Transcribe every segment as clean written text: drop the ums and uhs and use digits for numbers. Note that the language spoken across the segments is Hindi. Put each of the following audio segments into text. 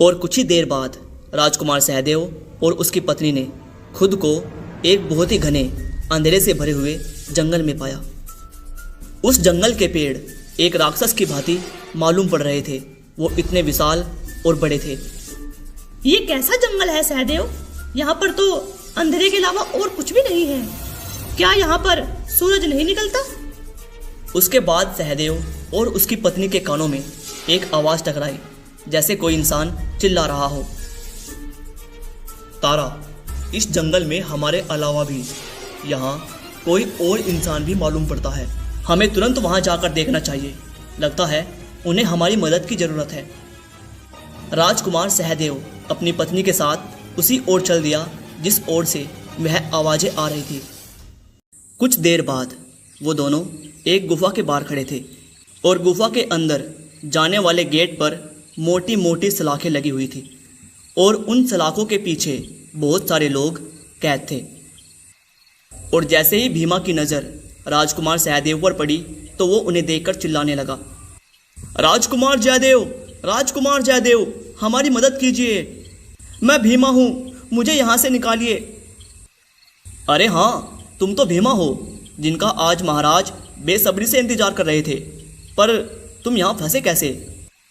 और कुछ ही देर बाद राजकुमार सहदेव और उसकी पत्नी ने खुद को एक बहुत ही घने अंधेरे से भरे हुए जंगल में पाया। उस जंगल के पेड़ एक राक्षस की भांति मालूम पड़ रहे थे। वो इतने विशाल और बड़े थे। ये कैसा जंगल है सहदेव? यहाँ पर तो अंधेरे के अलावा और कुछ भी नहीं है। क्या यहाँ पर सूरज नहीं निकलता? उसके बाद सहदेव और उसकी पत्नी के कानों में एक आवाज टकराई, जैसे कोई इंसान चिल्ला रहा हो। तारा, इस जंगल में हमारे अलावा भी यहाँ कोई और इंसान भी मालूम पड़ता है। हमें तुरंत वहाँ जाकर देखना चाहिए। लगता है उन्हें हमारी मदद की जरूरत है। राजकुमार सहदेव अपनी पत्नी के साथ उसी ओर चल दिया जिस ओर से वह आवाजें आ रही थी। कुछ देर बाद वो दोनों एक गुफा के बाहर खड़े थे और गुफा के अंदर जाने वाले गेट पर मोटी मोटी सलाखें लगी हुई थी और उन सलाखों के पीछे बहुत सारे लोग कैद थे। और जैसे ही भीमा की नज़र राजकुमार सहदेव पर पड़ी तो वो उन्हें देखकर चिल्लाने लगा, राजकुमार जयदेव, राजकुमार जयदेव, हमारी मदद कीजिए। मैं भीमा हूँ, मुझे यहाँ से निकालिए। अरे हाँ, तुम तो भीमा हो जिनका आज महाराज बेसब्री से इंतजार कर रहे थे, पर तुम यहाँ फंसे कैसे?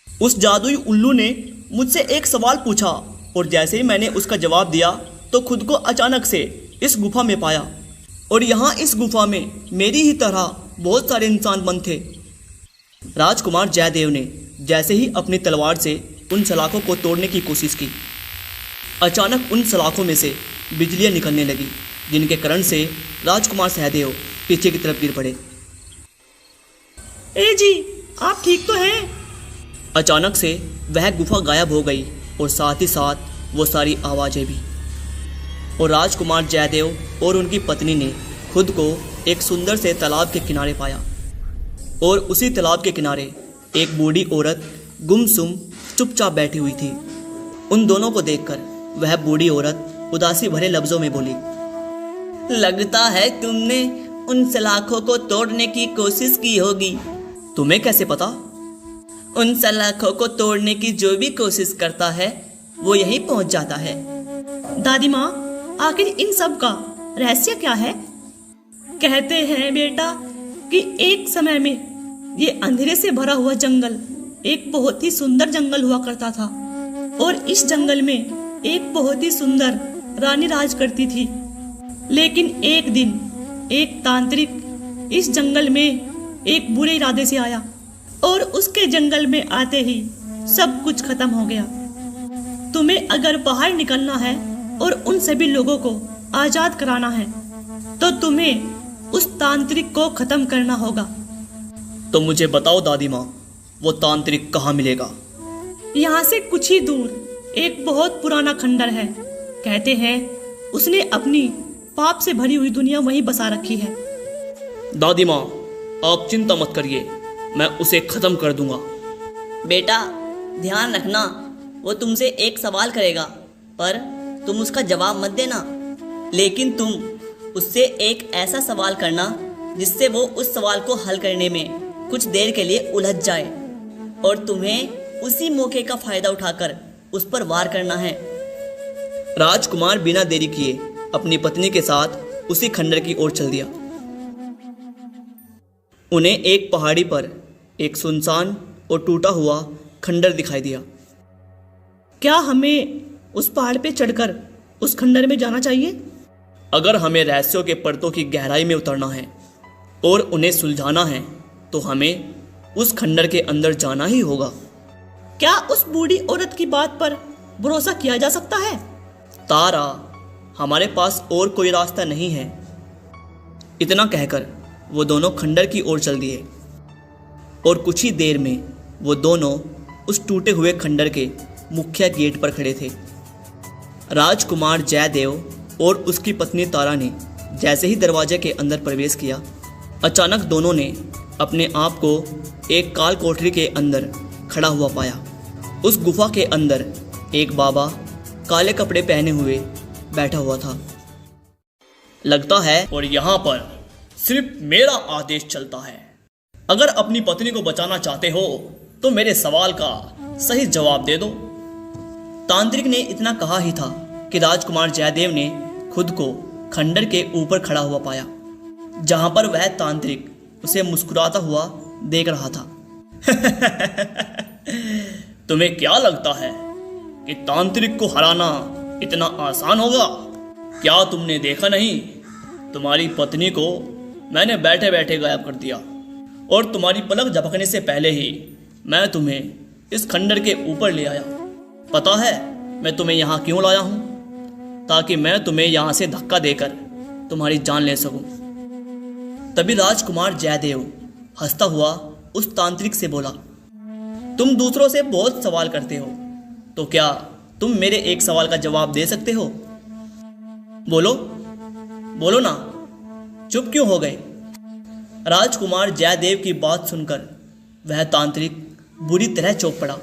उस जादुई उल्लू ने मुझसे एक सवाल पूछा और जैसे ही मैंने उसका जवाब दिया तो खुद को अचानक से इस गुफा में पाया। और यहाँ इस गुफा में मेरी ही तरह बहुत सारे इंसान बंद थे। राजकुमार जयदेव ने जैसे ही अपनी तलवार से उन सलाखों को तोड़ने की कोशिश की, अचानक उन सलाखों में से बिजलियाँ निकलने लगी, जिनके कारण से राजकुमार सहदेव पीछे की तरफ गिर पड़े। ए जी, आप ठीक तो हैं? अचानक से वह गुफा गायब हो गई और साथ ही साथ वो सारी आवाज़ें भी। और राजकुमार जयदेव और उनकी पत्नी ने खुद को एक सुंदर से तालाब के किनारे पाया और उसी तालाब के किनारे एक बूढ़ी औरत गुमसुम चुपचाप बैठी हुई थी। उन दोनों को देखकर वह बूढ़ी औरत उदासी भरे लफ्जों में बोली, लगता है तुमने उन सलाखों को तोड़ने की कोशिश की होगी। तुम्हें कैसे पता? उन सलाखों को तोड़ने की जो भी कोशिश करता है वो यहीं पहुंच जाता है। दादी माँ, आखिर इन सब का रहस्य क्या है? कहते हैं बेटा कि एक समय में ये अंधेरे से भरा हुआ जंगल एक बहुत ही सुंदर जंगल हुआ करता था और इस जंगल में एक बहुत ही सुंदर रानी राज करती थी। लेकिन एक दिन एक तांत्रिक इस जंगल में एक बुरे इरादे से आया और उसके जंगल में आते ही सब कुछ खत्म हो गया। तुम्हें अगर बाहर निकलना है और उन सभी लोगों को आजाद कराना है तो तुम्हें उस तांत्रिक को खत्म करना होगा। तो मुझे बताओ दादी माँ, वो तांत्रिक कहाँ मिलेगा? यहाँ से कुछ ही दूर एक बहुत पुराना खंडर है। कहते हैं उसने अपनी पाप से भरी हुई दुनिया वहीं बसा रखी है। दादी माँ, आप चिंता मत करिए, मैं उसे खत्म कर दूंगा। बेटा ध्यान रखना, वो तुमसे एक सवाल करेगा पर तुम उसका जवाब मत देना। लेकिन तुम उससे एक ऐसा सवाल करना जिससे वो उस सवाल को हल करने में कुछ देर के लिए उलझ जाए और तुम्हें उसी मौके का फायदा उठाकर उस पर वार करना है। राजकुमार बिना देरी किए अपनी पत्नी के साथ उसी खंडर की ओर चल दिया। उन्हें एक पहाड़ी पर एक सुनसान और टूटा हुआ खंडर दिखाई दिया। क्या हमें उस पहाड़ पे चढ़कर उस खंडर में जाना चाहिए? अगर हमें रहस्यों के परतों की गहराई में उतरना है और उन्हें सुलझाना है तो हमें उस खंडर के अंदर जाना ही होगा। क्या उस बूढ़ी औरत की बात पर भरोसा किया जा सकता है? तारा, हमारे पास और कोई रास्ता नहीं है। इतना कहकर वो दोनों खंडर की ओर चल दिए और कुछ ही देर में वो दोनों उस टूटे हुए खंडर के मुख्य गेट पर खड़े थे। राजकुमार जयदेव और उसकी पत्नी तारा ने जैसे ही दरवाजे के अंदर प्रवेश किया, अचानक दोनों ने अपने आप को एक काल कोठरी के अंदर खड़ा हुआ पाया। उस गुफा के अंदर एक बाबा काले कपड़े पहने हुए बैठा हुआ था। लगता है और यहाँ पर सिर्फ मेरा आदेश चलता है। अगर अपनी पत्नी को बचाना चाहते हो तो मेरे सवाल का सही जवाब दे दो। तांत्रिक ने इतना कहा ही था कि राजकुमार जयदेव ने खुद को खंडर के ऊपर खड़ा हुआ पाया, जहां पर वह तांत्रिक उसे मुस्कुराता हुआ देख रहा था। तुम्हें क्या लगता है कि तांत्रिक को हराना इतना आसान होगा? क्या तुमने देखा नहीं, तुम्हारी पत्नी को मैंने बैठे बैठे गायब कर दिया, और तुम्हारी पलक झपकने से पहले ही मैं तुम्हें इस खंडर के ऊपर ले आया। पता है मैं तुम्हें यहाँ क्यों लाया हूँ? ताकि मैं तुम्हें यहाँ से धक्का देकर तुम्हारी जान ले सकूं। तभी राजकुमार जयदेव हंसता हुआ उस तांत्रिक से बोला, तुम दूसरों से बहुत सवाल करते हो, तो क्या तुम मेरे एक सवाल का जवाब दे सकते हो? बोलो बोलो ना, चुप क्यों हो गए? राजकुमार जयदेव की बात सुनकर वह तांत्रिक बुरी तरह चौंक पड़ा।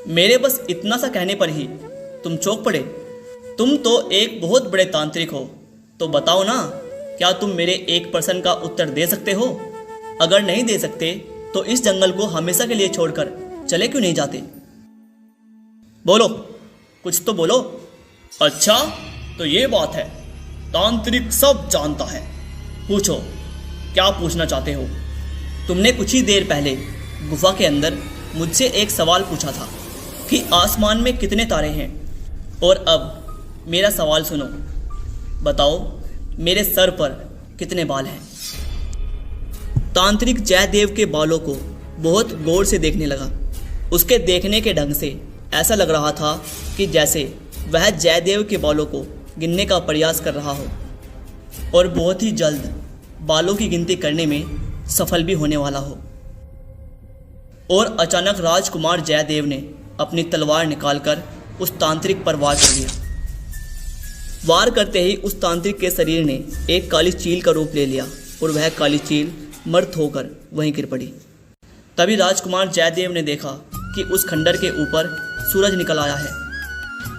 मेरे बस इतना सा कहने पर ही तुम चौंक पड़े? तुम तो एक बहुत बड़े तांत्रिक हो, तो बताओ ना, क्या तुम मेरे एक प्रश्न का उत्तर दे सकते हो? अगर नहीं दे सकते तो इस जंगल को हमेशा के लिए छोड़कर चले क्यों नहीं जाते? बोलो, कुछ तो बोलो। अच्छा तो ये बात है, तांत्रिक सब जानता है। पूछो, क्या पूछना चाहते हो? तुमने कुछ ही देर पहले गुफा के अंदर मुझसे एक सवाल पूछा था कि आसमान में कितने तारे हैं, और अब मेरा सवाल सुनो। बताओ, मेरे सर पर कितने बाल हैं? तांत्रिक जयदेव के बालों को बहुत गौर से देखने लगा। उसके देखने के ढंग से ऐसा लग रहा था कि जैसे वह जयदेव के बालों को गिनने का प्रयास कर रहा हो, और बहुत ही जल्द बालों की गिनती करने में सफल भी होने वाला हो। और अचानक राजकुमार जयदेव ने अपनी तलवार निकालकर उस तांत्रिक पर वार कर दिया। वार करते ही उस तांत्रिक के शरीर ने एक काली चील का रूप ले लिया, और वह काली चील मर्द होकर वहीं गिर पड़ी। तभी राजकुमार जयदेव ने देखा कि उस खंडर के ऊपर सूरज निकल आया है,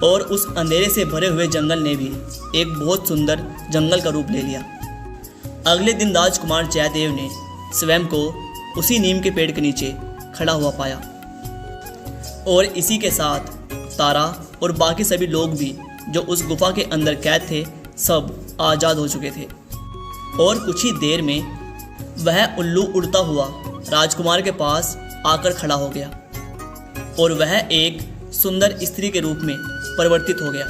और उस अंधेरे से भरे हुए जंगल ने भी एक बहुत सुंदर जंगल का रूप ले लिया। अगले दिन राजकुमार जयदेव ने स्वयं को उसी नीम के पेड़ के नीचे खड़ा हुआ पाया, और इसी के साथ तारा और बाकी सभी लोग भी जो उस गुफा के अंदर कैद थे, सब आज़ाद हो चुके थे। और कुछ ही देर में वह उल्लू उड़ता हुआ राजकुमार के पास आकर खड़ा हो गया, और वह एक सुंदर स्त्री के रूप में परिवर्तित हो गया।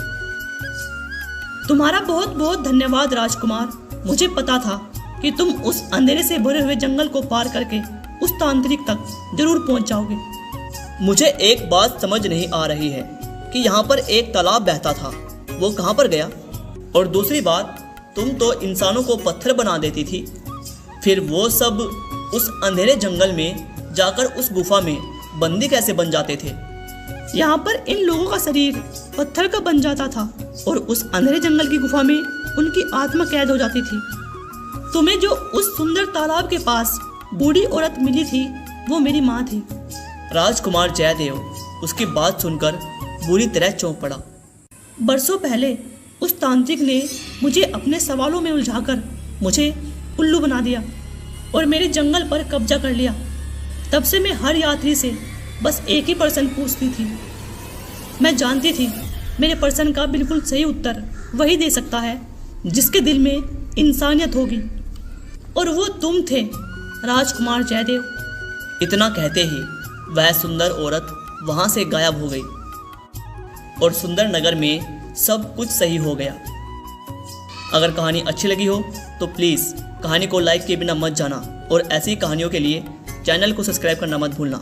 तुम्हारा बहुत बहुत धन्यवाद राजकुमार। मुझे पता था कि तुम उस अंधेरे से भरे हुए जंगल को पार करके उस तांत्रिक तक जरूर पहुंच जाओगे। मुझे एक बात समझ नहीं आ रही है कि यहाँ पर एक तालाब बहता था, वो कहाँ पर गया? और दूसरी बात, तुम तो इंसानों को पत्थर बना देती थी, फिर वो सब उस अंधेरे जंगल में जाकर उस गुफा में बंदी कैसे बन जाते थे? यहाँ पर इन लोगों का शरीर पत्थर का बन जाता था, और उस अंधेरे जंगल की गुफा में उनकी आत्मा कैद हो जाती थी। तुम्हें जो उस सुंदर तालाब के पास बूढ़ी औरत मिली थी, वो मेरी माँ थी। राजकुमार जयदेव उसकी बात सुनकर बुरी तरह चौंक पड़ा। बरसों पहले उस तांत्रिक ने मुझे अपने सवालों में उलझाकर मुझे उल्लू बना दिया और मेरे जंगल पर कब्जा कर लिया। तब से मैं हर यात्री से बस एक ही प्रश्न पूछती थी। मैं जानती थी मेरे प्रश्न का बिल्कुल सही उत्तर वही दे सकता है जिसके दिल में इंसानियत होगी, और वो तुम थे राजकुमार जयदेव। इतना कहते ही वह सुंदर औरत वहां से गायब हो गई, और सुंदर नगर में सब कुछ सही हो गया। अगर कहानी अच्छी लगी हो तो प्लीज़ कहानी को लाइक किए बिना मत जाना, और ऐसी कहानियों के लिए चैनल को सब्सक्राइब करना मत भूलना।